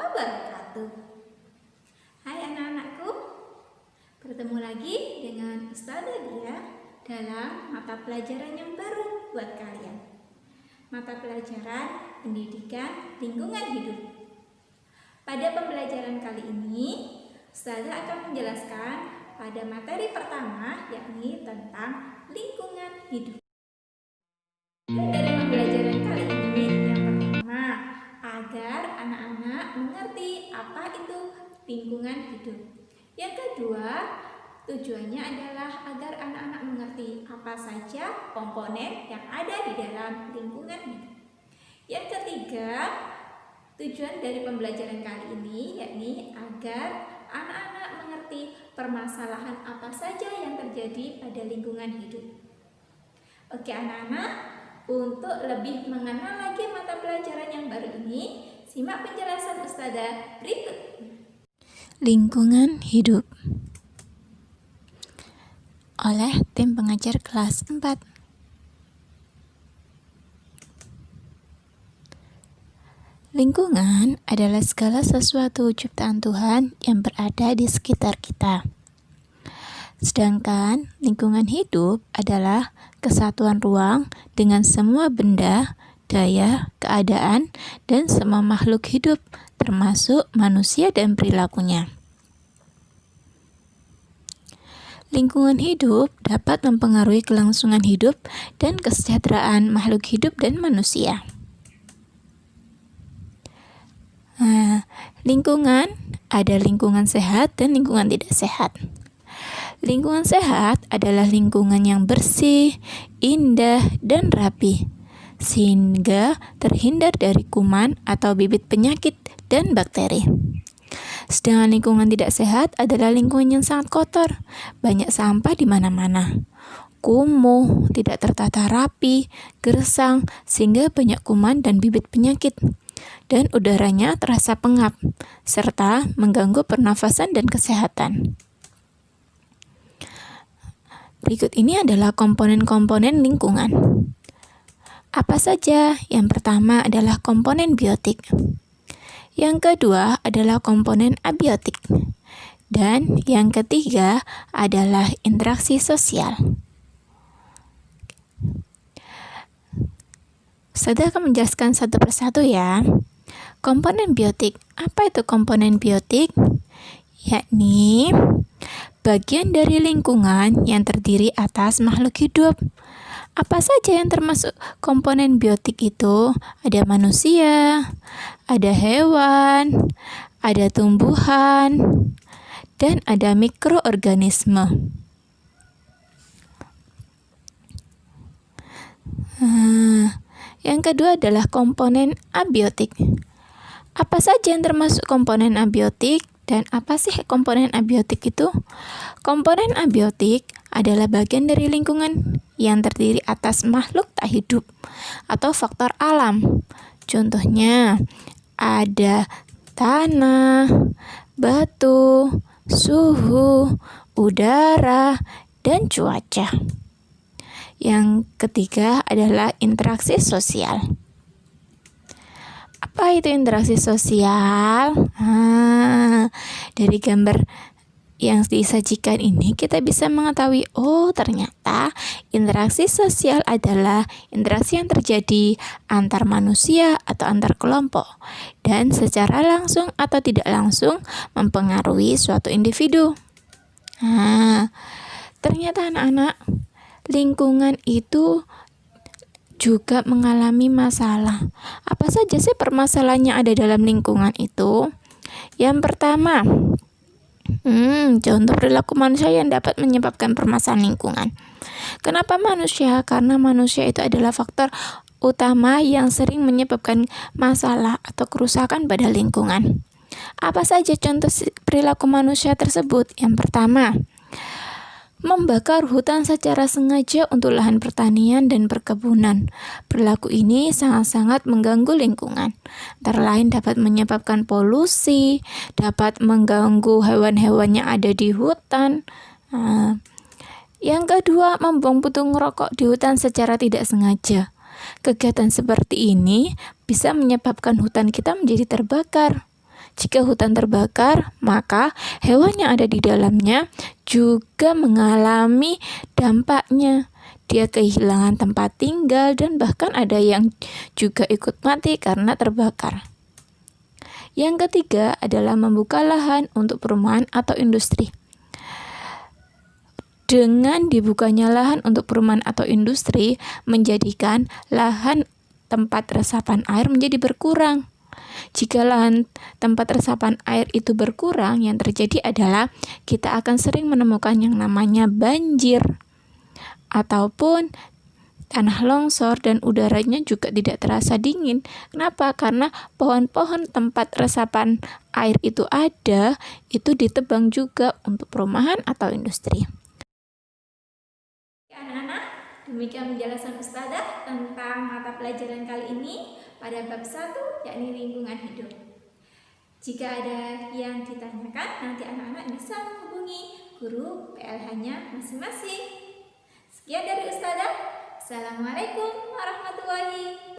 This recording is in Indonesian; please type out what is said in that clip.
wabarakatuh. Hai anak-anakku, bertemu lagi dengan Ustazah Dia dalam mata pelajaran yang baru buat kalian. Mata pelajaran pendidikan lingkungan hidup. Pada pembelajaran kali ini, Ustazah akan menjelaskan pada materi pertama, yakni tentang lingkungan hidup. Dari pembelajaran kali ini, yang pertama, agar anak-anak mengerti apa itu lingkungan hidup. Yang kedua, tujuannya adalah agar anak-anak mengerti apa saja komponen yang ada di dalam lingkungan hidup. Yang ketiga, tujuan dari pembelajaran kali ini yakni agar anak-anak mengerti permasalahan apa saja yang terjadi pada lingkungan hidup. Oke anak-anak, untuk lebih mengenal lagi mata pelajaran yang baru ini, simak penjelasan Ustazah berikut. Lingkungan hidup oleh tim pengajar kelas 4. Lingkungan adalah segala sesuatu ciptaan Tuhan yang berada di sekitar kita. Sedangkan lingkungan hidup adalah kesatuan ruang dengan semua benda, daya, keadaan, dan semua makhluk hidup, termasuk manusia dan perilakunya. Lingkungan hidup dapat mempengaruhi kelangsungan hidup dan kesejahteraan makhluk hidup dan manusia. Lingkungan ada lingkungan sehat dan lingkungan tidak sehat. Lingkungan sehat adalah lingkungan yang bersih, indah, dan rapi, sehingga terhindar dari kuman atau bibit penyakit dan bakteri. Sedangkan lingkungan tidak sehat adalah lingkungan yang sangat kotor, banyak sampah di mana-mana, kumuh, tidak tertata rapi, gersang, sehingga banyak kuman dan bibit penyakit, dan udaranya terasa pengap, serta mengganggu pernafasan dan kesehatan. Berikut ini adalah komponen-komponen lingkungan. Apa saja? Yang pertama adalah komponen biotik. Yang kedua adalah komponen abiotik. Dan yang ketiga adalah interaksi sosial. Saya akan menjelaskan satu persatu ya. Komponen biotik. Apa itu komponen biotik? Yakni bagian dari lingkungan yang terdiri atas makhluk hidup. Apa saja yang termasuk komponen biotik itu? Ada manusia, ada hewan, ada tumbuhan, dan ada mikroorganisme. Yang kedua adalah komponen abiotik. Apa saja yang termasuk komponen abiotik? Dan apa sih komponen abiotik itu? Komponen abiotik adalah bagian dari lingkungan yang terdiri atas makhluk tak hidup atau faktor alam. Contohnya ada tanah, batu, suhu, udara, dan cuaca. Yang ketiga adalah interaksi sosial. Apa itu interaksi sosial? Dari gambar yang disajikan ini kita bisa mengetahui, ternyata interaksi sosial adalah interaksi yang terjadi antar manusia atau antar kelompok dan secara langsung atau tidak langsung mempengaruhi suatu individu. Ternyata anak-anak, lingkungan itu juga mengalami masalah. Apa saja sih permasalahan yang ada dalam lingkungan itu? Yang pertama, contoh perilaku manusia yang dapat menyebabkan permasalahan lingkungan. Kenapa manusia? Karena manusia itu adalah faktor utama yang sering menyebabkan masalah atau kerusakan pada lingkungan. Apa saja contoh perilaku manusia tersebut? Yang pertama, membakar hutan secara sengaja untuk lahan pertanian dan perkebunan. Perilaku ini sangat-sangat mengganggu lingkungan. Antara lain dapat menyebabkan polusi, dapat mengganggu hewan-hewan yang ada di hutan. Yang kedua, membuang puntung rokok di hutan secara tidak sengaja. Kegiatan seperti ini bisa menyebabkan hutan kita menjadi terbakar. Jika hutan terbakar, maka hewan yang ada di dalamnya juga mengalami dampaknya. Dia kehilangan tempat tinggal dan bahkan ada yang juga ikut mati karena terbakar. Yang ketiga adalah membuka lahan untuk perumahan atau industri. Dengan dibukanya lahan untuk perumahan atau industri, menjadikan lahan tempat resapan air menjadi berkurang. Jika lahan tempat resapan air itu berkurang, yang terjadi adalah kita akan sering menemukan yang namanya banjir ataupun tanah longsor, dan udaranya juga tidak terasa dingin. Kenapa? Karena pohon-pohon tempat resapan air itu ditebang juga untuk perumahan atau industri. Anak-anak, demikian penjelasan Ustazah tentang mata pelajaran kali ini pada bab 1, yakni lingkungan hidup. Jika ada yang ditanyakan, nanti anak-anak bisa menghubungi guru PLH-nya masing-masing. Sekian dari Ustazah. Assalamualaikum warahmatullahi wabarakatuh.